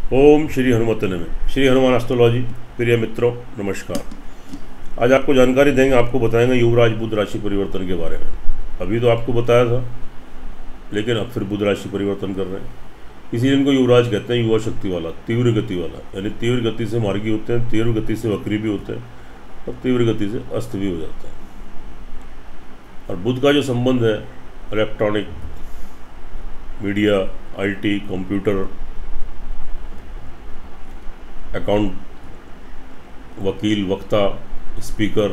ओम श्री हनुमते नमः। श्री हनुमान एस्ट्रोलॉजी प्रिय मित्रों नमस्कार। आज आपको जानकारी देंगे, आपको बताएंगे युवराज बुध राशि परिवर्तन के बारे में। अभी तो आपको बताया था, लेकिन अब फिर बुध राशि परिवर्तन कर रहे हैं। इसीलिए इनको युवराज कहते हैं, युवा शक्ति वाला, तीव्र गति वाला। यानी तीव्र गति से मार्गी होते हैं, तीव्र गति से वक्री भी होते हैं और तीव्र गति से अस्त भी हो जाते हैं। और बुध का जो संबंध है electronic, media, IT, computer, account, वकील, वक्ता, स्पीकर,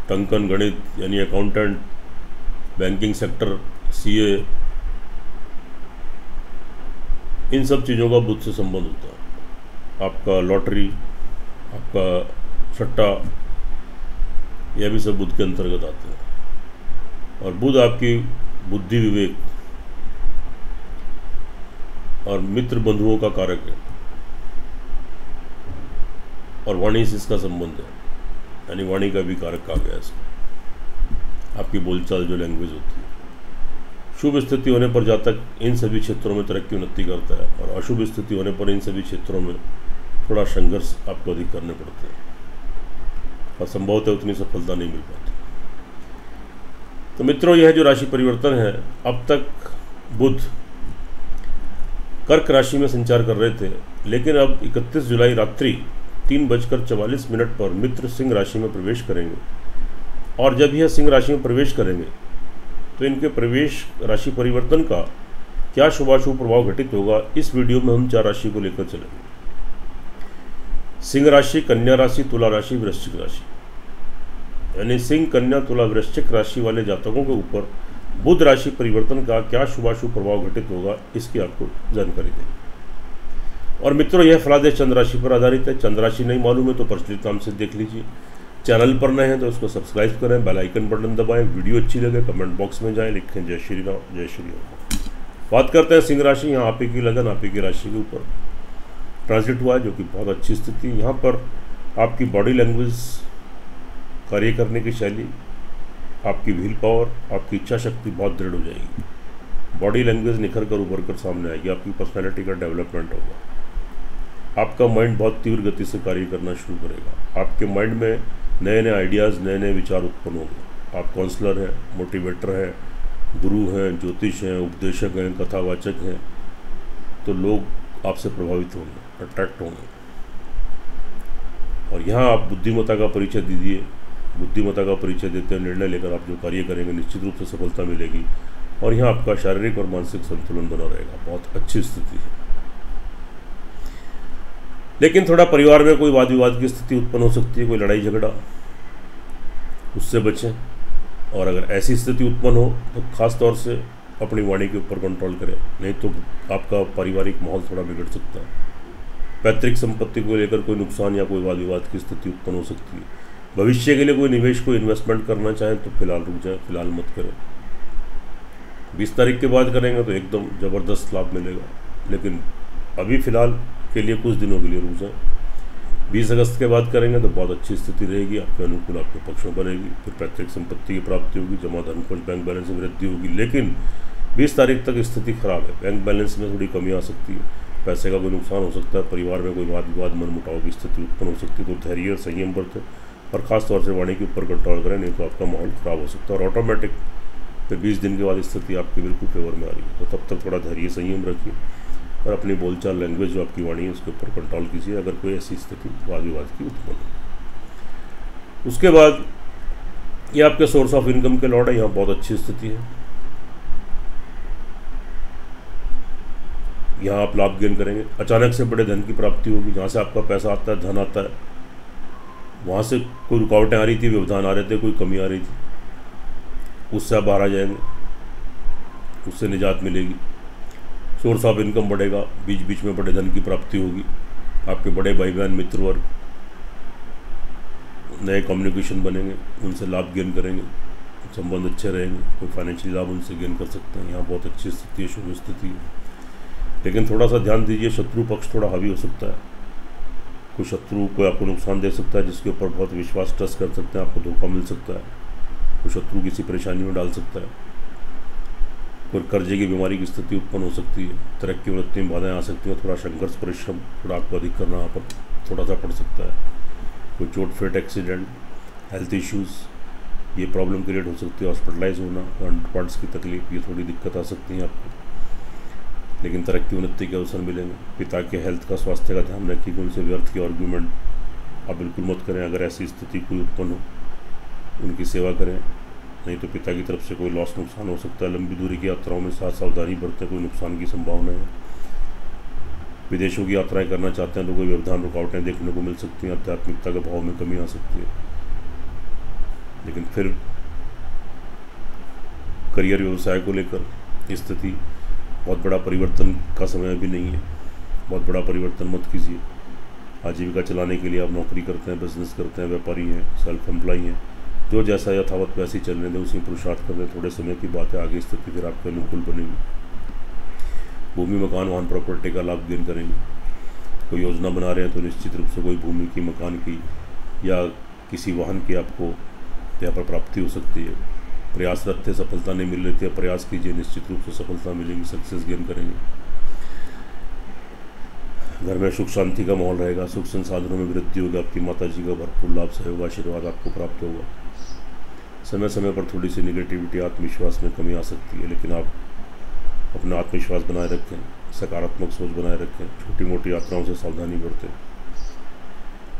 टंकन, गणित यानी अकाउंटेंट, बैंकिंग सेक्टर, CA, इन सब चीज़ों का बुध से संबंध होता है। आपका लॉटरी, आपका सट्टा, यह भी सब बुध के अंतर्गत आते हैं। और बुध आपकी बुद्धि, विवेक और मित्र बंधुओं का कारक है। और वाणी से इसका संबंध है, यानी वाणी का भी कारक कहा गया है इसको। आपकी बोलचाल, जो लैंग्वेज होती है, शुभ स्थिति होने पर जातक इन सभी क्षेत्रों में तरक्की उन्नति करता है, और अशुभ स्थिति होने पर इन सभी क्षेत्रों में थोड़ा संघर्ष आपको अधिक करने पड़ते हैं और संभवतः उतनी सफलता नहीं मिल पाती। तो मित्रों, यह जो राशि परिवर्तन है, अब तक बुध कर्क राशि में संचार कर रहे थे, लेकिन अब 31 जुलाई रात्रि 3:44 पर मित्र सिंह राशि में प्रवेश करेंगे। और जब यह सिंह राशि में प्रवेश करेंगे तो इनके प्रवेश राशि परिवर्तन का क्या शुभाशुभ प्रभाव घटित होगा, इस वीडियो में हम 4 राशि को लेकर चलेंगे। सिंह राशि, कन्या राशि, तुला राशि, वृश्चिक राशि। यानी सिंह, कन्या, तुला, वृश्चिक राशि वाले जातकों के ऊपर बुध राशि परिवर्तन का क्या शुभाशुभ प्रभाव घटित होगा, इसकी आपको जानकारी देंगे। और मित्रों, यह फलादेश चंद्र राशि पर आधारित है। चंद्र राशि नहीं मालूम है तो प्रचलित नाम से देख लीजिए। चैनल पर नए हैं तो उसको सब्सक्राइब करें, बेल आइकन बटन दबाएं। वीडियो अच्छी लगे कमेंट बॉक्स में जाएं, लिखें जय श्री राम, जय श्री राम। बात करते हैं सिंह राशि। यहाँ आप ही की लगन, आप ही की राशि के ऊपर ट्रांसलेट हुआ है, जो कि बहुत अच्छी स्थिति। यहाँ पर आपकी बॉडी लैंग्वेज, कार्य करने की शैली, आपकी व्हील पावर, आपकी इच्छा शक्ति बहुत दृढ़ हो जाएगी। बॉडी लैंग्वेज निखर कर उभर कर सामने आएगी। आपकी पर्सनैलिटी का डेवलपमेंट होगा। आपका माइंड बहुत तीव्र गति से कार्य करना शुरू करेगा। आपके माइंड में नए नए आइडियाज़, नए नए विचार उत्पन्न होंगे। आप काउंसलर हैं, मोटिवेटर हैं, गुरु हैं, ज्योतिष हैं, उपदेशक हैं, कथावाचक हैं, तो लोग आपसे प्रभावित होंगे, अट्रैक्ट होंगे। और यहाँ आप बुद्धिमत्ता का परिचय दीजिए। बुद्धिमत्ता का परिचय देते हैं, निर्णय लेकर आप जो कार्य करेंगे निश्चित रूप से सफलता मिलेगी। और यहाँ आपका शारीरिक और मानसिक संतुलन बना रहेगा। बहुत अच्छी स्थिति है। लेकिन थोड़ा परिवार में कोई वाद विवाद की स्थिति उत्पन्न हो सकती है, कोई लड़ाई झगड़ा, उससे बचें। और अगर ऐसी स्थिति उत्पन्न हो तो खास तौर से अपनी वाणी के ऊपर कंट्रोल करें, नहीं तो आपका पारिवारिक माहौल थोड़ा बिगड़ सकता है। पैतृक संपत्ति को लेकर कोई नुकसान या कोई वाद विवाद की स्थिति उत्पन्न हो सकती है। भविष्य के लिए कोई निवेश, कोई इन्वेस्टमेंट करना चाहें तो फिलहाल रुक जाए, फिलहाल मत करें। 20 तारीख के बाद करेंगे तो एकदम ज़बरदस्त लाभ मिलेगा, लेकिन अभी फ़िलहाल के लिए कुछ दिनों के लिए रुक जाए। 20 अगस्त के बाद करेंगे तो बहुत अच्छी स्थिति रहेगी, आपके अनुकूल, आपके पक्ष में बनेगी। फिर पैतृक संपत्ति की प्राप्ति होगी, जमा धन कोष, बैंक बैलेंस में वृद्धि होगी। लेकिन 20 तारीख तक स्थिति खराब है। बैंक बैलेंस में थोड़ी कमी आ सकती है, पैसे का कोई नुकसान हो सकता है, परिवार में कोई वाद विवाद, मनमुटाव की स्थिति उत्पन्न हो सकती है। तो धैर्य और संयम बरतें और ख़ास तौर से वाणी के ऊपर कंट्रोल करें, नहीं तो आपका माहौल ख़राब हो सकता है। और ऑटोमेटिक फिर 20 दिन के बाद स्थिति आपकी बिल्कुल फेवर में आ रही है। तो तब तक थोड़ा धैर्य संयम रखिए और अपनी बोलचाल, लैंग्वेज जो आपकी वाणी है उसके ऊपर कंट्रोल कीजिए, अगर कोई ऐसी स्थिति वाद विवाद की उत्पन्न हो। उसके बाद ये आपके सोर्स ऑफ इनकम के लॉर्ड है। यहाँ बहुत अच्छी स्थिति है। यहाँ आप लाभ गेन करेंगे। अचानक से बड़े धन की प्राप्ति होगी। जहाँ से आपका पैसा आता है, धन आता है, वहाँ से कोई रुकावटें आ रही थी, व्यवधान आ रहे थे, कोई कमी आ रही थी, उससे आप बाहर आ जाएंगे, उससे निजात मिलेगी। सोर्स ऑफ इनकम बढ़ेगा। बीच बीच में बड़े धन की प्राप्ति होगी। आपके बड़े भाई बहन, मित्र वर्ग, नए कम्युनिकेशन बनेंगे, उनसे लाभ गेन करेंगे, संबंध अच्छे रहेंगे, कोई फाइनेंशियल लाभ उनसे गेन कर सकते हैं। यहाँ बहुत अच्छी स्थिति है, शुभ स्थिति है। लेकिन थोड़ा सा ध्यान दीजिए, शत्रु पक्ष थोड़ा हावी हो सकता है। कोई शत्रु कोई आपको नुकसान दे सकता है, जिसके ऊपर बहुत विश्वास, ट्रस्ट कर सकते हैं, आपको धोखा मिल सकता है। कोई शत्रु किसी परेशानी में डाल सकता है। कोई कर्जे की बीमारी की स्थिति उत्पन्न हो सकती है, तरक्की वृत्ति में बाधाएँ आ सकती हैं, थोड़ा संघर्ष परिश्रम थोड़ा आपको अधिक करना यहाँ पर थोड़ा सा पड़ सकता है। कोई चोट फेट एक्सीडेंट, हेल्थ इश्यूज़, ये प्रॉब्लम क्रिएट हो सकती है। हॉस्पिटलाइज होना, पार्ट्स की तकलीफ, ये थोड़ी दिक्कत आ सकती है आपको, लेकिन तरक्की उन्नति के अवसर मिलेंगे। पिता के हेल्थ का, स्वास्थ्य का ध्यान रखिए कि उनसे व्यर्थ के आर्ग्यूमेंट आप बिल्कुल मत करें। अगर ऐसी स्थिति कोई उत्पन्न हो, उनकी सेवा करें, नहीं तो पिता की तरफ से कोई लॉस नुकसान हो सकता है। लंबी दूरी की यात्राओं में साथ सावधानी बरतें, कोई नुकसान की संभावना है। विदेशों की यात्राएं करना चाहते हैं तो कोई व्यवधान, रुकावटें देखने को मिल सकती हैं। आध्यात्मिकता के भाव में कमी आ सकती है। लेकिन फिर करियर व्यवसाय को लेकर स्थिति बहुत बड़ा परिवर्तन का समय भी नहीं है। बहुत बड़ा परिवर्तन मत कीजिए। आजीविका चलाने के लिए आप नौकरी करते हैं, बिजनेस करते हैं, व्यापारी हैं, सेल्फ एम्प्लॉय हैं, जो जैसा यथावत वैसे ही चलने दें, उसी पुरुषार्थ कर दें। थोड़े समय की बात है, आगे स्थिति फिर आपके अनुकूल बनेगी। भूमि, मकान, वाहन, प्रॉपर्टी का लाभ गेन करेंगे। कोई योजना बना रहे हैं तो निश्चित रूप से कोई भूमि की, मकान की या किसी वाहन की आपको यहाँ पर प्राप्ति हो सकती है। प्रयासरत थे, सफलता नहीं मिल रही थी, प्रयास कीजिए, निश्चित रूप से सफलता मिलेगी, सक्सेस गेन करेंगे। घर में सुख शांति का माहौल रहेगा। सुख संसाधनों में वृद्धि होगी। आपकी माता जी का भरपूर लाभ, सहयोग, आशीर्वाद आपको प्राप्त होगा। समय समय पर थोड़ी सी निगेटिविटी, आत्मविश्वास में कमी आ सकती है, लेकिन आप अपना आत्मविश्वास बनाए रखें, सकारात्मक सोच बनाए रखें, छोटी मोटी यात्राओं से सावधानी बरतें।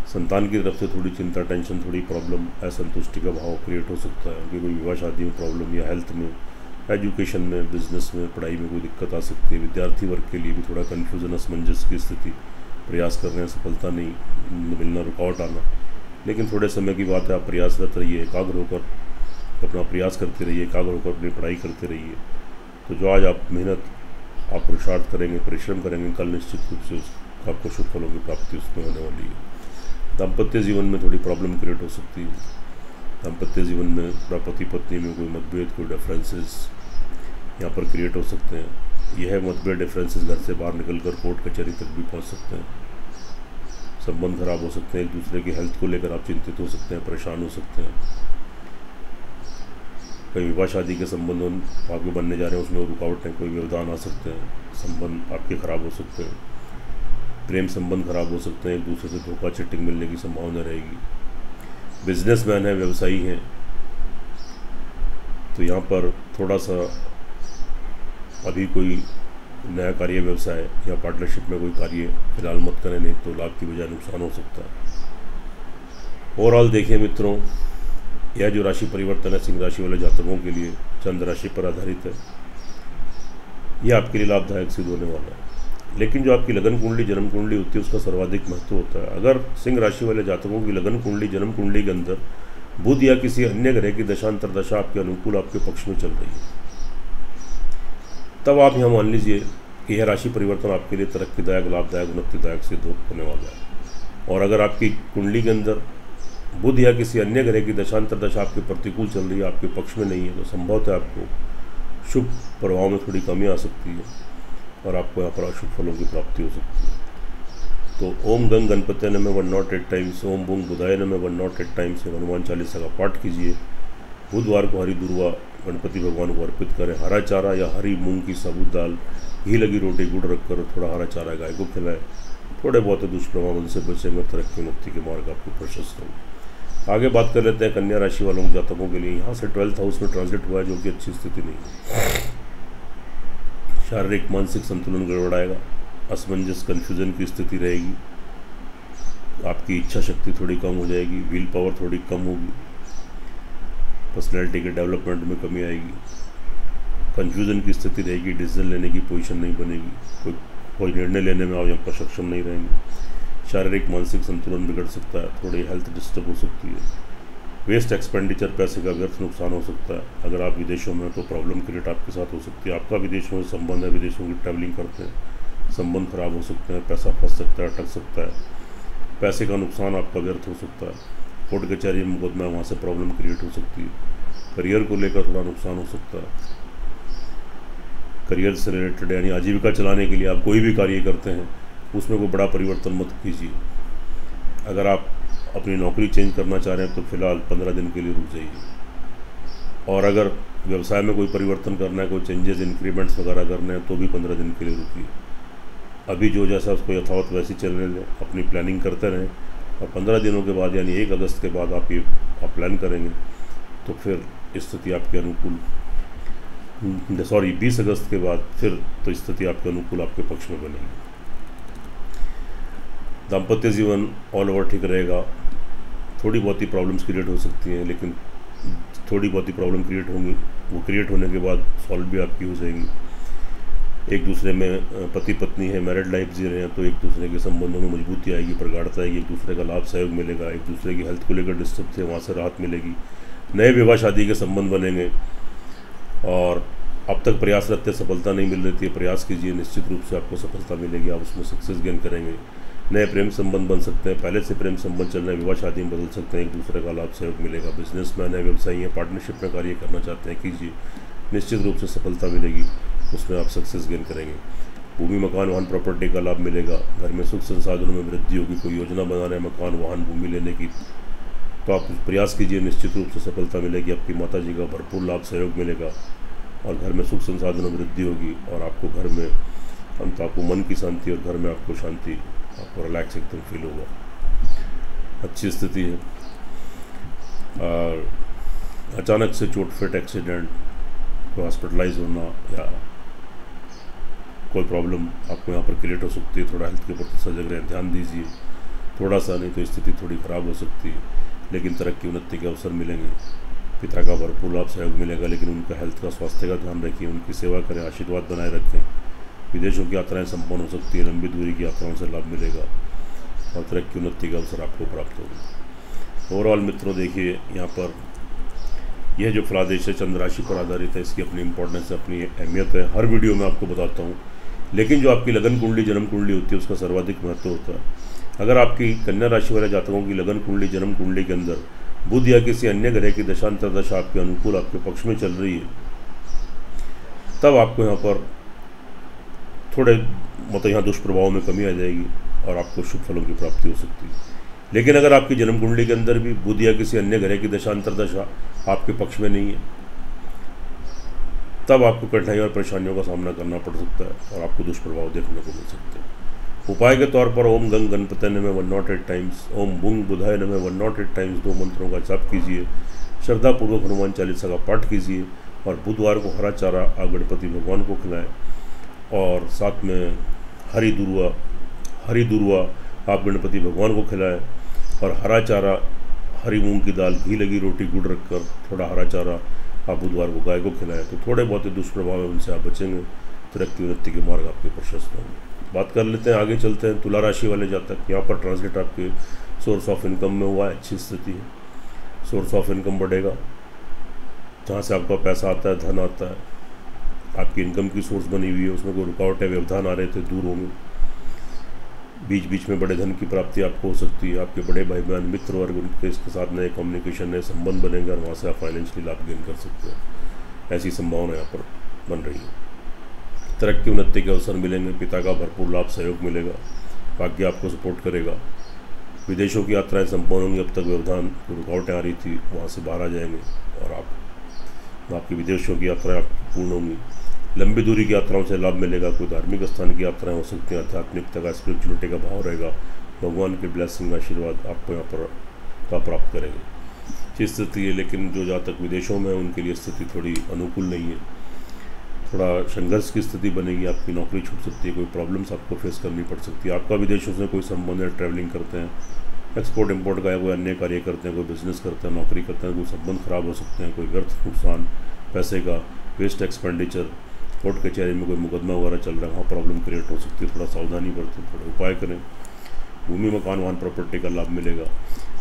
संतान की तरफ से थोड़ी चिंता, टेंशन, थोड़ी प्रॉब्लम, असंतुष्टि का भाव क्रिएट हो सकता है। उनकी कोई विवाह शादी में प्रॉब्लम या हेल्थ में, एजुकेशन में, बिजनेस में, पढ़ाई में कोई दिक्कत आ सकती है। विद्यार्थी वर्ग के लिए भी थोड़ा कन्फ्यूजन, असमंजस की स्थिति, प्रयास कर रहे हैं, सफलता नहीं मिलना, रुकावट आना, लेकिन थोड़े समय की बात है। आप प्रयासरत रहिए, एकाग्र होकर अपना प्रयास करते रहिए, एकाग्र होकर अपनी पढ़ाई करते रहिए। तो जो आज आप मेहनत, आप पुरुषार्थ करेंगे, परिश्रम करेंगे, कल निश्चित रूप से आपको शुभ फलों की प्राप्ति उसमें होने वाली है। दाम्पत्य जीवन में थोड़ी प्रॉब्लम क्रिएट हो सकती है। दाम्पत्य जीवन में थोड़ा पति पत्नी में कोई मतभेद, कोई डिफरेंसेस यहाँ पर क्रिएट हो सकते हैं। यह मतभेद, डिफरेंसेस घर से बाहर निकलकर कोर्ट कचहरी तक भी पहुँच सकते हैं। संबंध खराब हो सकते हैं। एक दूसरे की हेल्थ को लेकर आप चिंतित हो सकते हैं, परेशान हो सकते हैं। कई विवाह शादी के संबंध आपके बनने जा रहे हैं, उसमें रुकावटें, कोई व्यवधान आ सकते हैं। संबंध आपके खराब हो सकते हैं। प्रेम संबंध खराब हो सकते हैं। एक दूसरे से धोखा, चिटिंग मिलने की संभावना रहेगी। बिजनेसमैन है, व्यवसायी हैं, तो यहाँ पर थोड़ा सा अभी कोई नया कार्य, व्यवसाय या पार्टनरशिप में कोई कार्य फिलहाल मत करें, नहीं तो लाभ की बजाय नुकसान हो सकता है। ओवरऑल देखिए मित्रों, यह जो राशि परिवर्तन है सिंह राशि वाले जातकों के लिए चंद्र राशि पर आधारित है। यह आपके लिए लाभदायक सिद्ध होने वाला है। लेकिन जो आपकी लगन कुंडली, जन्म कुंडली होती है, उसका सर्वाधिक महत्व होता है। अगर सिंह राशि वाले जातकों की लगन कुंडली, जन्म कुंडली के अंदर बुध या किसी अन्य ग्रह की दशांतर दशा आपके अनुकूल, आपके पक्ष में चल रही है, तब आप यहाँ मान लीजिए कि यह राशि परिवर्तन आपके लिए तरक्कीदायक, लाभदायक, उन्नतिदायक सिद्ध होने वाला है। और अगर आपकी कुंडली के अंदर बुध या किसी अन्य ग्रह की दशांतर दशा आपके प्रतिकूल चल रही है, आपके पक्ष में नहीं है, तो संभवतः आपको शुभ प्रभाव में थोड़ी कमी आ सकती है और आपको यहाँ पर अशुभ फलों की प्राप्ति हो सकती है। तो ओम गंग गणपति नमः 108 टाइम्स, ओम बूंग बुधाय नमः 108 टाइम्स से हनुमान चालीसा का पाठ कीजिए। बुधवार को हरी दुर्वा गणपति भगवान को अर्पित करें। हरा चारा या हरी मूंग की साबुत दाल, घी लगी रोटी, गुड़ रखकर थोड़ा हरा चारा गाय को खिलाएं। थोड़े बहुत दुष्प्रभाव से बचेंगे, तरक्की मुक्ति के मार्ग आपको प्रशस्त होंगे। आगे बात कर लेते हैं कन्या राशि वालों के जातकों के लिए। यहाँ से 12th हाउस में ट्रांजिट हुआ है, जो कि अच्छी स्थिति नहीं है। शारीरिक मानसिक संतुलन गड़बड़ाएगा। असमंजस, कन्फ्यूजन की स्थिति रहेगी। आपकी इच्छा शक्ति थोड़ी कम हो जाएगी। विल पावर थोड़ी कम होगी। पर्सनैलिटी के डेवलपमेंट में कमी आएगी। कन्फ्यूजन की स्थिति रहेगी। डिसीजन लेने की पोजीशन नहीं बनेगी। कोई निर्णय लेने में आप यहाँ पर सक्षम नहीं रहेंगे। शारीरिक मानसिक संतुलन बिगड़ सकता है। थोड़ी हेल्थ डिस्टर्ब हो सकती है। वेस्ट एक्सपेंडिचर, पैसे का व्यर्थ नुकसान हो सकता है। अगर आप विदेशों में, तो प्रॉब्लम क्रिएट आपके साथ हो सकती है। आपका विदेशों से संबंध है, विदेशों की ट्रैवलिंग करते हैं, संबंध खराब हो सकते हैं। पैसा फंस सकता है, अटक सकता है। पैसे का नुकसान आपका व्यर्थ हो सकता है। कोर्ट कचहरी में मुकदमा, वहाँ से प्रॉब्लम क्रिएट हो सकती है। करियर को लेकर थोड़ा नुकसान हो सकता है। करियर से रिलेटेड यानी आजीविका चलाने के लिए आप कोई भी कार्य करते हैं, उसमें कोई बड़ा परिवर्तन मत कीजिए। अगर आप अपनी नौकरी चेंज करना चाह रहे हैं तो फिलहाल 15 दिन के लिए रुक जाइए। और अगर व्यवसाय में कोई परिवर्तन करना है, कोई चेंजेस इंक्रीमेंट्स वगैरह करने हैं तो भी 15 दिन के लिए रुकिए। अभी जो जैसा उसको यथावत वैसे चलने दें, अपनी प्लानिंग करते रहें, और 15 दिनों के बाद यानी 1 अगस्त के बाद आप प्लान करेंगे तो फिर स्थिति आपके अनुकूल, सॉरी 20 अगस्त के बाद फिर तो स्थिति आपके अनुकूल आपके पक्ष में बनेगी। दाम्पत्य जीवन ऑल ओवर ठीक रहेगा। थोड़ी बहुत ही प्रॉब्लम्स क्रिएट हो सकती हैं, लेकिन थोड़ी बहुत ही प्रॉब्लम क्रिएट होंगी, वो क्रिएट होने के बाद सॉल्व भी आपकी हो जाएंगी। एक दूसरे में पति पत्नी है, मैरिड लाइफ जी रहे हैं, तो एक दूसरे के संबंधों में मजबूती आएगी, प्रगाढ़ता आएगी, एक दूसरे का लाभ सहयोग मिलेगा, एक दूसरे की हेल्थ को लेकर डिस्टर्ब थे वहाँ से राहत मिलेगी, नए विवाह शादी के संबंध बनेंगे। और अब तक प्रयासरत थे, सफलता नहीं मिल रही थी, प्रयास कीजिए, निश्चित रूप से आपको सफलता मिलेगी, आप उसमें सक्सेस गेन करेंगे। नए प्रेम संबंध बन सकते हैं, पहले से प्रेम संबंध चल रहे हैं, विवाह शादी में बदल सकते हैं, एक दूसरे का लाभ सहयोग मिलेगा। बिजनेसमैन है, व्यवसायी हैं, पार्टनरशिप में कार्य करना चाहते हैं, कीजिए, निश्चित रूप से सफलता मिलेगी, उसमें आप सक्सेस गेन करेंगे। भूमि मकान वाहन प्रॉपर्टी का लाभ मिलेगा, घर में सुख संसाधनों में वृद्धि होगी। कोई योजना बना रहे हैं मकान वाहन भूमि लेने की, तो आप प्रयास कीजिए, निश्चित रूप से सफलता मिलेगी। आपकी माता जी का भरपूर लाभ सहयोग मिलेगा और घर में सुख संसाधनों में वृद्धि होगी, और आपको घर में अंत आपको मन की शांति और घर में आपको शांति, आपको रिलैक्स एकदम फील होगा, अच्छी स्थिति है। और अचानक से चोट फिट एक्सीडेंट, कोई हॉस्पिटलाइज होना या कोई प्रॉब्लम आपको यहाँ पर क्रिएट हो सकती है। थोड़ा हेल्थ के प्रति सजग रहें, ध्यान दीजिए, थोड़ा सा नहीं तो स्थिति थोड़ी ख़राब हो सकती है, लेकिन तरक्की उन्नति के अवसर मिलेंगे। पिता का भरपूर लाभ सहयोग मिलेगा, लेकिन उनका हेल्थ का, स्वास्थ्य का ध्यान रखिए, उनकी सेवा करें, आशीर्वाद बनाए रखें। विदेशों की यात्राएं संपन्न हो सकती है, लंबी दूरी की यात्राओं से लाभ मिलेगा और तरक्की उन्नति का अवसर आपको प्राप्त होगा। ओवरऑल मित्रों देखिए, यहाँ पर यह जो फलादेश है चंद्र राशि पर आधारित है, इसकी अपनी इंपॉर्टेंस है, अपनी अहमियत है, हर वीडियो में आपको बताता हूँ। लेकिन जो आपकी लगन कुंडली, जन्म कुंडली होती है, उसका सर्वाधिक महत्व होता है। अगर आपकी कन्या राशि वाले जातकों की लगन कुंडली, जन्म कुंडली के अंदर बुध या किसी अन्य ग्रह की दशांतर दशा आपके अनुकूल, आपके पक्ष में चल रही है, तब आपको यहाँ पर थोड़े यहाँ दुष्प्रभावों में कमी आ जाएगी और आपको शुभ फलों की प्राप्ति हो सकती है। लेकिन अगर आपकी जन्म कुंडली के अंदर भी बुध या किसी अन्य ग्रह की दशांतर दशा आपके पक्ष में नहीं है, तब आपको कठिनाई और परेशानियों का सामना करना पड़ सकता है और आपको दुष्प्रभाव देखने को मिल सकते हैं। उपाय के तौर पर ओम गंग गणपतये नमः 108 टाइम्स, ओम बुंग बुधाय नमः 108 टाइम्स 2 मंत्रों का जाप कीजिए। श्रद्धापूर्वक हनुमान चालीसा का पाठ कीजिए और बुधवार को हरा चारा आप गणपति भगवान को खिलाएं, और साथ में हरी दुर्वा आप गणपति भगवान को खिलाएं, और हरा चारा, हरी मूंग की दाल, घी लगी रोटी, गुड़ रखकर थोड़ा हरा चारा आप बुधवार को गाय को खिलाएं, तो थोड़े बहुत ही दुष्प्रभाव है उनसे आप बचेंगे, तरक्की उन्नति के मार्ग आपके प्रशस्त होंगे। बात कर लेते हैं, आगे चलते हैं। तुला राशि वाले जातक, यहाँ पर ट्रांसलेट आपके सोर्स ऑफ इनकम में हुआ है, अच्छी स्थिति है, सोर्स ऑफ इनकम बढ़ेगा, जहाँ से आपका पैसा आता है, धन आता है, आपकी इनकम की सोर्स बनी हुई है, उसमें कोई रुकावट है, व्यवधान आ रहे थे, दूर होंगे। बीच बीच में बड़े धन की प्राप्ति आपको हो सकती है, आपके बड़े भाई बहन मित्र वर्ग उनके इसके साथ नए कम्युनिकेशन, नए संबंध बनेंगे और वहाँ से आप फाइनेंशियली लाभ गेन कर सकते हैं। ऐसी संभावना यहाँ पर बन रही है। तरक्की उन्नति के अवसर मिलेंगे, पिता का भरपूर लाभ सहयोग मिलेगा, भाग्य आपको सपोर्ट करेगा। विदेशों की यात्राएं संपन्न होंगी, अब तक व्यवधान रुकावटें आ रही थी, वहाँ से बाहर आ जाएंगे और आपकी विदेशों की यात्राएं पूर्ण होंगी। लंबी दूरी की यात्राओं से लाभ मिलेगा, कोई धार्मिक स्थान की यात्राएं हो सकती हैं, आध्यात्मिकता का, स्पिरिचुअलिटी का भाव रहेगा, भगवान के ब्लेसिंग आशीर्वाद आपको यहाँ पर प्राप्त करेंगे। अच्छी स्थिति है, लेकिन जो जातक विदेशों में है उनके लिए स्थिति थोड़ी अनुकूल नहीं है, थोड़ा संघर्ष की स्थिति बनेगी, आपकी नौकरी छूट सकती है, कोई प्रॉब्लम्स आपको फेस करनी पड़ सकती है। आपका विदेशों से कोई संबंध है, ट्रैवलिंग करते हैं, एक्सपोर्ट इंपोर्ट का, कोई अन्य कार्य करते हैं, कोई बिजनेस करते हैं, नौकरी करते हैं, कोई संबंध खराब हो सकते हैं, कोई व्यर्थ नुकसान, पैसे का वेस्ट एक्सपेंडिचर, कोर्ट कचहरी में कोई मुकदमा वगैरह चल रहा है, वहाँ प्रॉब्लम क्रिएट हो सकती है, थोड़ा सावधानी बरतें, थोड़ा उपाय करें। भूमि मकान वाहन प्रॉपर्टी का लाभ मिलेगा,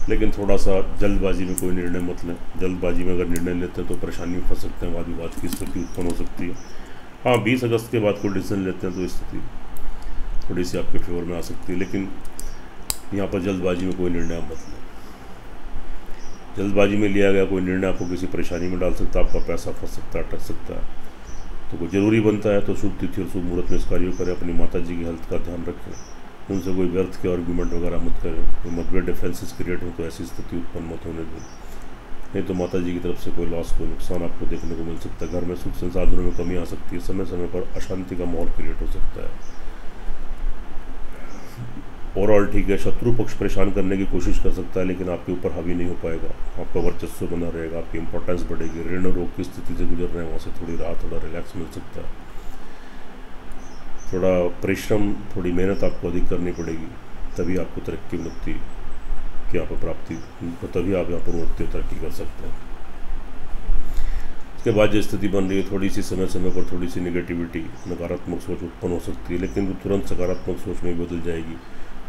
लेकिन थोड़ा सा जल्दबाजी में कोई निर्णय मत लें। जल्दबाजी में अगर निर्णय लेते हैं तो परेशानी में फंस सकते हैं, वाद विवाद की स्थिति उत्पन्न हो सकती है। हाँ, 20 अगस्त के बाद कोई डिसीजन लेते हैं तो स्थिति थोड़ी सी आपके फेवर में आ सकती है, लेकिन यहाँ पर जल्दबाजी में कोई निर्णय मत लें। जल्दबाजी में लिया गया कोई निर्णय आपको किसी परेशानी में डाल सकता है, आपका पैसा फंस सकता है, अटक सकता है। तो कोई ज़रूरी बनता है तो शुभ तिथि और शुभ मुहूर्त में इस कार्य करें। अपनी माता जी की हेल्थ का ध्यान रखें, उनसे कोई व्यर्थ के आर्गूमेंट वगैरह मत करें, कोई मतभेद डिफरेंसेस क्रिएट हो तो ऐसी स्थिति उत्पन्न मत होने दें। नहीं तो माता जी की तरफ से कोई लॉस, कोई नुकसान आपको देखने को मिल सकता है। घर में सुख संसाधनों में कमी आ सकती है, समय समय पर अशांति का माहौल क्रिएट हो सकता है। ओवरऑल ठीक है, शत्रु पक्ष परेशान करने की कोशिश कर सकता है लेकिन आपके ऊपर हावी नहीं हो पाएगा, आपका वर्चस्व बना रहेगा, आपकी इंपॉर्टेंस बढ़ेगी। ऋण रोग की स्थिति से गुजर रहे हैं वहाँ से थोड़ी राहत, थोड़ा रिलैक्स मिल सकता है। थोड़ा परिश्रम, थोड़ी मेहनत आपको अधिक करनी पड़ेगी, तभी आपको तरक्की उन्नति की यहाँ पर प्राप्ति, तभी आप यहाँ पर उन्नति और तरक्की कर सकते हैं। इसके बाद जो स्थिति बन रही है, थोड़ी सी समय समय पर थोड़ी सी नेगेटिविटी, नकारात्मक सोच उत्पन्न हो सकती है, लेकिन वो तुरंत सकारात्मक सोच में बदल जाएगी।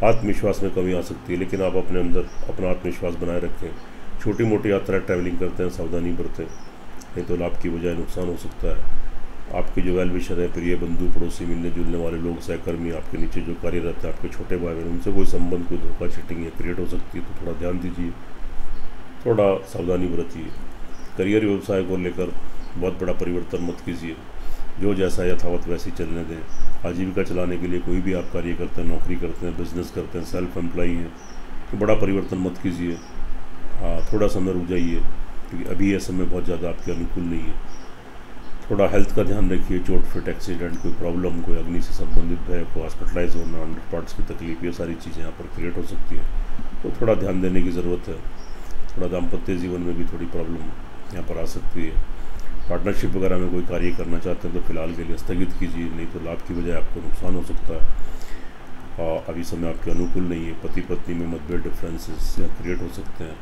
आत्मविश्वास में कमी आ सकती है, लेकिन आप अपने अंदर अपना आत्मविश्वास बनाए रखें। छोटी मोटी यात्रा ट्रैवलिंग करते हैं, सावधानी बरतें, नहीं तो लाभ की बजाय नुकसान हो सकता है। आपके जो वेल विशर है, प्रिय बंधु, पड़ोसी, मिलने जुलने वाले लोग, सहकर्मी, आपके नीचे जो कार्यरत है, आपके छोटे भाई बहन, उनसे कोई संबंध, कोई धोखा चिटिंग या क्रिएट हो सकती है, तो थोड़ा ध्यान दीजिए, थोड़ा सावधानी बरतिए। करियर व्यवसाय को लेकर बहुत बड़ा परिवर्तन मत कीजिए, जो जैसा यथावत वैसे ही चलने दें। आजीविका चलाने के लिए कोई भी आप कार्य करते हैं, नौकरी करते हैं, बिजनेस करते हैं, सेल्फ एम्प्लॉई हैं, तो बड़ा परिवर्तन मत कीजिए। थोड़ा समय रुक जाइए, क्योंकि अभी यह समय बहुत ज़्यादा आपके अनुकूल नहीं है। थोड़ा हेल्थ का ध्यान रखिए, चोट फिट, एक्सीडेंट, कोई प्रॉब्लम, कोई अग्नि से संबंधित भय, कोई हॉस्पिटलाइज होना, अंडर पार्ट्स की तकलीफ, ये सारी चीज़ें यहाँ पर क्रिएट हो सकती हैं, तो थोड़ा ध्यान देने की ज़रूरत है। थोड़ा दाम्पत्य जीवन में भी थोड़ी प्रॉब्लम यहाँ पर आ सकती है। पार्टनरशिप वगैरह में कोई कार्य करना चाहते हैं तो फिलहाल के लिए स्थगित कीजिए, नहीं तो लाभ की बजाय आपको नुकसान हो सकता है। और अभी समय आपके अनुकूल नहीं है। पति पत्नी में मतभेद, डिफरेंसेस या क्रिएट हो सकते हैं,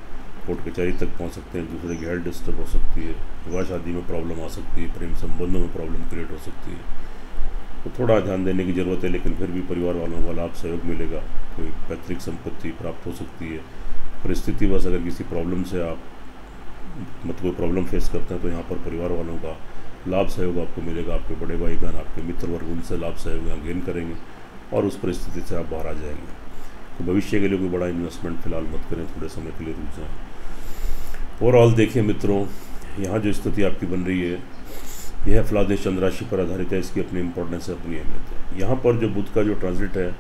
कोर्ट कचहरी तक पहुंच सकते हैं, दूसरे की हेल्थ डिस्टर्ब हो सकती है, विवाह शादी में प्रॉब्लम आ सकती है, प्रेम संबंधों में प्रॉब्लम क्रिएट हो सकती है, तो थोड़ा ध्यान देने की ज़रूरत है। लेकिन फिर भी परिवार वालों का लाभ सहयोग मिलेगा, कोई पैतृक संपत्ति प्राप्त हो सकती है। परिस्थिति बस अगर किसी प्रॉब्लम से आप कोई प्रॉब्लम फेस करते हैं तो यहाँ पर परिवार वालों का लाभ सहयोग आपको मिलेगा। आपके बड़े भाई बहन, आपके मित्र वर्ग, उनसे लाभ सहयोग यहाँ गेन करेंगे और उस परिस्थिति से आप बाहर आ जाएंगे। तो भविष्य के लिए कोई बड़ा इन्वेस्टमेंट फिलहाल मत करें, थोड़े समय के लिए रुक जाएँ। ओवरऑल देखिए मित्रों, यहाँ जो स्थिति आपकी बन रही है यह फलादेश चंद्र राशि पर आधारित है, इसकी अपनी इंपॉर्टेंस है, अपनी अहमियत है। यहाँ पर जो बुध का जो ट्रांजिट है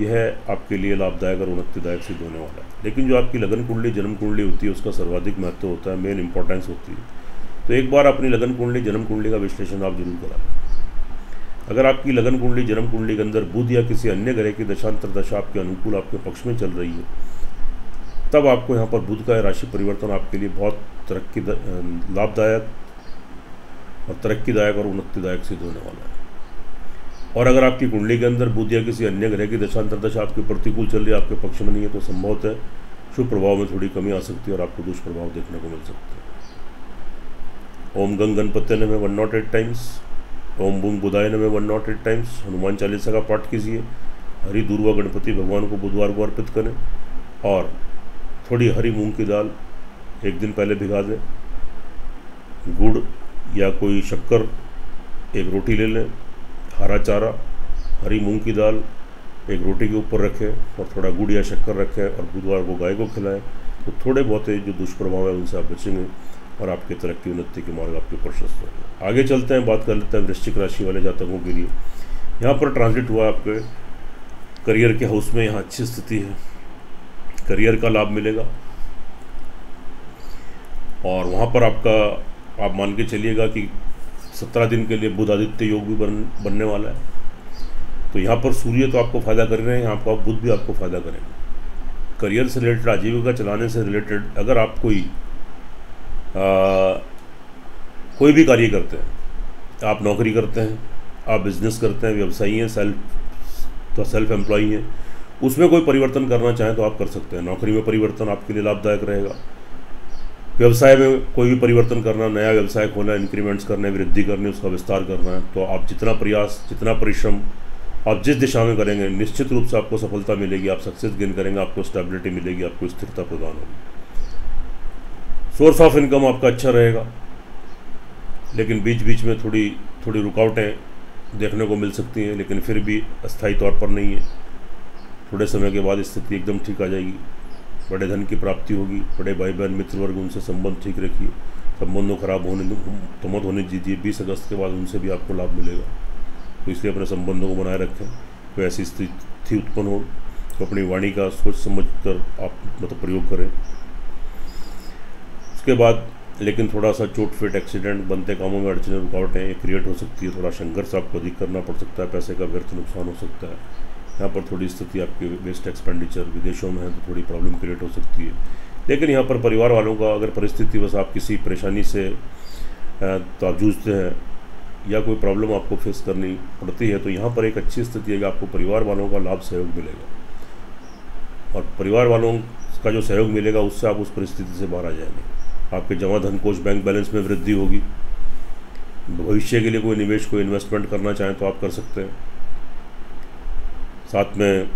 यह आपके लिए लाभदायक और उन्नतिदायक सिद्ध होने वाला है। लेकिन जो आपकी लगन कुंडली, जन्म कुंडली होती है, उसका सर्वाधिक महत्व होता है, मेन इंपॉर्टेंस होती है। तो एक बार अपनी लगन कुंडली, जन्म कुंडली का विश्लेषण आप जरूर कराएं। अगर आपकी लगन कुंडली, जन्म कुंडली के अंदर बुध या किसी अन्य ग्रह की दशांतर दशा आपके अनुकूल, आपके पक्ष में चल रही है, तब आपको यहाँ पर बुध का राशि परिवर्तन आपके लिए बहुत लाभदायक और तरक्कीदायक और उन्नतिदायक सिद्ध होने वाला है। और अगर आपकी कुंडली के अंदर बुध या किसी अन्य ग्रह की दशांतर दशा आपके प्रतिकूल चल रही है, आपके पक्ष में नहीं है, तो संभवतः शुभ प्रभाव में थोड़ी कमी आ सकती है और आपको दुष्प्रभाव देखने को मिल सकते हैं। ओम गंग गणपत्य नमः 108 टाइम्स, ओम बूंग बुधाय नमः 108 टाइम्स हनुमान चालीसा का पाठ कीजिए। हरी दूर्वा गणपति भगवान को बुधवार को अर्पित करें और थोड़ी हरी मूंग की दाल एक दिन पहले भिगा दें। गुड़ या कोई शक्कर एक रोटी ले लें, हरा चारा, हरी मूंग की दाल एक रोटी के ऊपर रखें और थोड़ा गुड़ या शक्कर रखें और बुधवार को गाय को खिलाएं, तो थोड़े बहुत जो दुष्प्रभाव है उनसे आप बचेंगे और आपके तरक्की उन्नति के मार्ग आपके प्रशस्त होंगे। आगे चलते हैं, बात कर लेते हैं वृश्चिक राशि वाले जातकों के लिए। यहाँ पर ट्रांजिट हुआ आपके करियर के हाउस में, यहाँ अच्छी स्थिति है, करियर का लाभ मिलेगा और वहाँ पर आपका आप मान के चलिएगा कि 17 दिन के लिए बुध आदित्य योग भी बनने वाला है। तो यहाँ पर सूर्य तो आपको फ़ायदा कर रहे हैं, यहाँ पर बुध भी आपको फ़ायदा करेंगे। करियर से रिलेटेड, आजीविका चलाने से रिलेटेड, अगर आप कोई भी कार्य करते हैं, आप नौकरी करते हैं, आप बिजनेस करते हैं, व्यवसायी हैं, सेल्फ एम्प्लॉई हैं, उसमें कोई परिवर्तन करना चाहें तो आप कर सकते हैं। नौकरी में परिवर्तन आपके लिए लाभदायक रहेगा। व्यवसाय में कोई भी परिवर्तन करना, नया व्यवसाय खोलना, इंक्रीमेंट्स करने, वृद्धि करनी, उसका विस्तार करना है, तो आप जितना प्रयास, जितना परिश्रम आप जिस दिशा में करेंगे, निश्चित रूप से आपको सफलता मिलेगी, आप सक्सेस गेन करेंगे, आपको स्टेबिलिटी मिलेगी, आपको स्थिरता प्रदान होगी। सोर्स ऑफ इनकम आपका अच्छा रहेगा, लेकिन बीच बीच में थोड़ी रुकावटें देखने को मिल सकती हैं, लेकिन फिर भी अस्थायी तौर पर नहीं है। थोड़े समय के बाद स्थिति एकदम ठीक आ जाएगी, बड़े धन की प्राप्ति होगी, बड़े भाई बहन मित्र वर्ग, उनसे संबंध ठीक रखिए, संबंधों खराब होने तो मत होने दीजिए। 20 अगस्त के बाद उनसे भी आपको लाभ मिलेगा, तो इसलिए अपने संबंधों को बनाए रखें। कोई ऐसी स्थिति उत्पन्न हो तो अपनी वाणी का सोच समझ कर आप प्रयोग करें। उसके बाद लेकिन थोड़ा सा चोट फिट एक्सीडेंट, बनते कामों में अड़चने रुकावटें ये क्रिएट हो सकती है। थोड़ा संघर्ष आपको अधिक करना पड़ सकता है, पैसे का व्यर्थ नुकसान हो सकता है। यहाँ पर थोड़ी स्थिति आपकी वेस्ट एक्सपेंडिचर, विदेशों में है तो थोड़ी प्रॉब्लम क्रिएट हो सकती है। लेकिन यहाँ पर परिवार वालों का अगर परिस्थिति बस आप किसी परेशानी से तो आप जूझते हैं या कोई प्रॉब्लम आपको फेस करनी पड़ती है, तो यहाँ पर एक अच्छी स्थिति है कि आपको परिवार वालों का लाभ सहयोग मिलेगा, और परिवार वालों का जो सहयोग मिलेगा उससे आप उस परिस्थिति से बाहर आ जाएंगे। आपके जमा धन कोष बैंक बैलेंस में वृद्धि होगी। भविष्य के लिए कोई निवेश, कोई इन्वेस्टमेंट करना चाहें तो आप कर सकते हैं। साथ में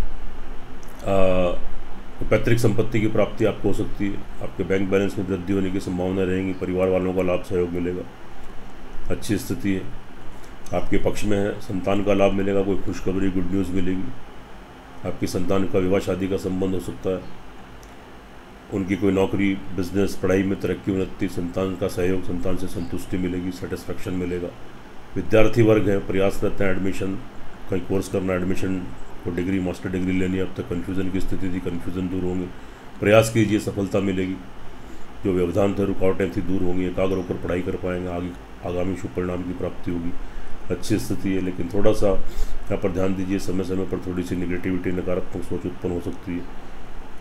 पैतृक संपत्ति की प्राप्ति आपको हो सकती है। आपके बैंक बैलेंस में वृद्धि होने की संभावना रहेंगी। परिवार वालों का लाभ सहयोग मिलेगा, अच्छी स्थिति है। आपके पक्ष में है, संतान का लाभ मिलेगा, कोई खुशखबरी, गुड न्यूज़ मिलेगी। आपकी संतान का विवाह शादी का संबंध हो सकता है। उनकी कोई नौकरी, बिजनेस, पढ़ाई में तरक्की, उन्नति, संतान का सहयोग, संतान से संतुष्टि मिलेगी, सेटिस्फैक्शन मिलेगा। विद्यार्थी वर्ग है, प्रयासरत हैं, एडमिशन कहीं कोर्स करना, एडमिशन को डिग्री, मास्टर डिग्री लेनी, अब तक कन्फ्यूज़न की स्थिति थी, कन्फ्यूज़न दूर होंगे। प्रयास कीजिए, सफलता मिलेगी। जो व्यवधान थे, रुकावटें थी, दूर होंगी। एकाग्र होकर पढ़ाई कर पाएंगे, आगामी शुभ परिणाम की प्राप्ति होगी। अच्छी स्थिति है, लेकिन थोड़ा सा यहाँ पर ध्यान दीजिए, समय समय पर थोड़ी सी निगेटिविटी, नकारात्मक सोच उत्पन्न हो सकती है।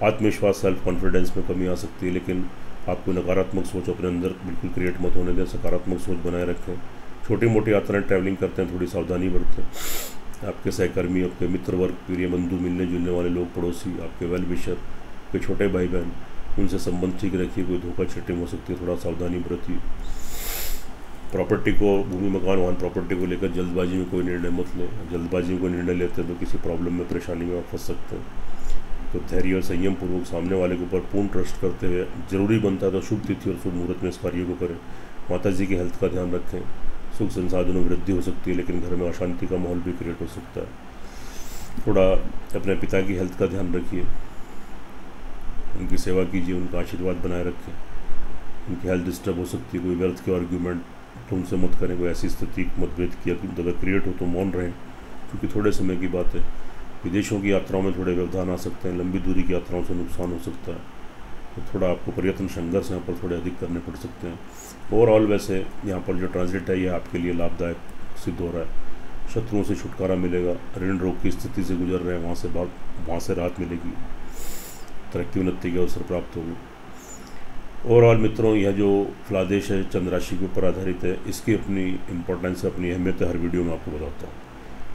आत्मविश्वास, सेल्फ कॉन्फिडेंस में कमी आ सकती है, लेकिन आपको नकारात्मक सोच अपने अंदर बिल्कुल क्रिएट मत होने दें, सकारात्मक सोच बनाए रखें। छोटी मोटी यात्राएं, ट्रैवलिंग करते हैं, थोड़ी सावधानी बरतें। आपके सहकर्मी, आपके मित्र वर्ग, प्रिय बंधु, मिलने जुलने वाले लोग, पड़ोसी, आपके वेल विशर, आपके छोटे भाई बहन, उनसे संबंध ठीक रखिए। कोई धोखा छिटिंग हो सकती है, थोड़ा सावधानी बरतिए। प्रॉपर्टी को, भूमि, मकान, वाहन, प्रॉपर्टी को लेकर जल्दबाजी में कोई निर्णय मत लें। जल्दबाजी में कोई निर्णय लेते हैं तो किसी प्रॉब्लम में, परेशानी में आप फंस सकते हैं। तो धैर्य और संयम पूर्वक सामने वाले के ऊपर पूर्ण ट्रस्ट करते हुए, जरूरी बनता है तो शुभ तिथि और शुभ मुहूर्त में इस कार्य को करें। माता जी की हेल्थ का ध्यान रखें। सुख संसाधनों में वृद्धि हो सकती है, लेकिन घर में अशांति का माहौल भी क्रिएट हो सकता है। थोड़ा अपने पिता की हेल्थ का ध्यान रखिए, उनकी सेवा कीजिए, उनका आशीर्वाद बनाए रखें। उनकी हेल्थ डिस्टर्ब हो सकती है, कोई व्यर्थ के आर्ग्यूमेंट तो उनसे मत करें। कोई ऐसी स्थिति, मतभेद की अगर क्रिएट हो तो मौन रहें, क्योंकि थोड़े समय की बात है। विदेशों की यात्राओं में थोड़े व्यवधान आ सकते हैं, लंबी दूरी की यात्राओं से नुकसान हो सकता है, तो थोड़ा आपको प्रयत्न, संघर्ष यहाँ पर थोड़े अधिक करने पड़ सकते हैं। ओवरऑल वैसे यहाँ पर जो ट्रांजिट है ये आपके लिए लाभदायक सिद्ध हो रहा है। शत्रुओं से छुटकारा मिलेगा, ऋण रोग की स्थिति से गुजर रहे हैं, वहाँ से राहत मिलेगी, तरक्की उन्नति के अवसर प्राप्त होंगे। ओवरऑल मित्रों, यह जो फलादेश है चंद्र राशि के ऊपर आधारित है, इसकी अपनी इंपॉर्टेंस, अपनी अहमियत हर वीडियो में आपको बताता हूँ।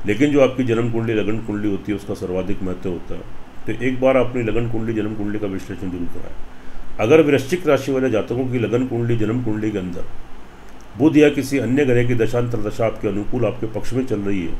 लेकिन जो आपकी जन्म कुंडली, लगन कुंडली होती है, उसका सर्वाधिक महत्व होता है। तो एक बार अपनी लगन कुंडली, जन्म कुंडली का विश्लेषण जरूर कराएं। अगर वृश्चिक राशि वाले जातकों की लगन कुंडली, जन्म कुंडली के अंदर बुध या किसी अन्य ग्रह की दशांतर दशा आपके अनुकूल, आपके पक्ष में चल रही है,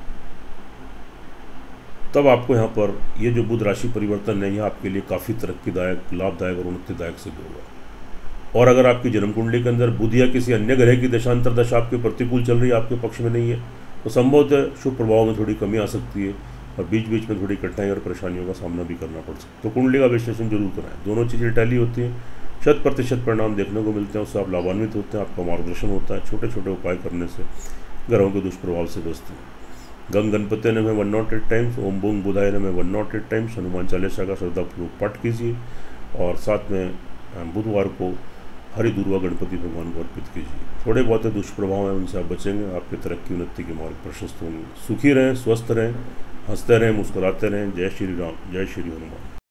तब आपको यहाँ पर ये जो बुध राशि परिवर्तन है, यह आपके लिए काफ़ी तरक्कीदायक, लाभदायक और उन्नतिदायक सिद्ध होगा। और अगर आपकी जन्म कुंडली के अंदर बुध या किसी अन्य ग्रह की दशांतर दशा आपके प्रतिकूल चल रही है, आपके पक्ष में नहीं है, तो संभवतः शुभ प्रभाव में थोड़ी कमी आ सकती है और बीच बीच में थोड़ी कठिनाई और परेशानियों का सामना भी करना पड़ सकता है। तो कुंडली का विश्लेषण जरूर कराएं। दोनों चीज़ें टैली होती हैं, 100% परिणाम देखने को मिलते हैं, उससे आप लाभान्वित होते हैं, आपका मार्गदर्शन होता है। छोटे छोटे उपाय करने से ग्रहों के दुष्प्रभाव से बचते हैं। गंग गणपति ने में 108 टाइम्स, ओम बूंग बुधाय ने में 108 टाइम्स हनुमान चालीसा का श्रद्धापूर्वक पाठ कीजिए, और साथ में बुधवार को हरि दुर्वा गणपति भगवान को अर्पित कीजिए। थोड़े बहुत दुष्प्रभाव हैं, उनसे आप बचेंगे, आपके तरक्की उन्नति के मार्ग प्रशस्त होंगे। सुखी रहें, स्वस्थ रहें, हंसते रहें, मुस्कुराते रहें। जय श्री राम, जय श्री हनुमान।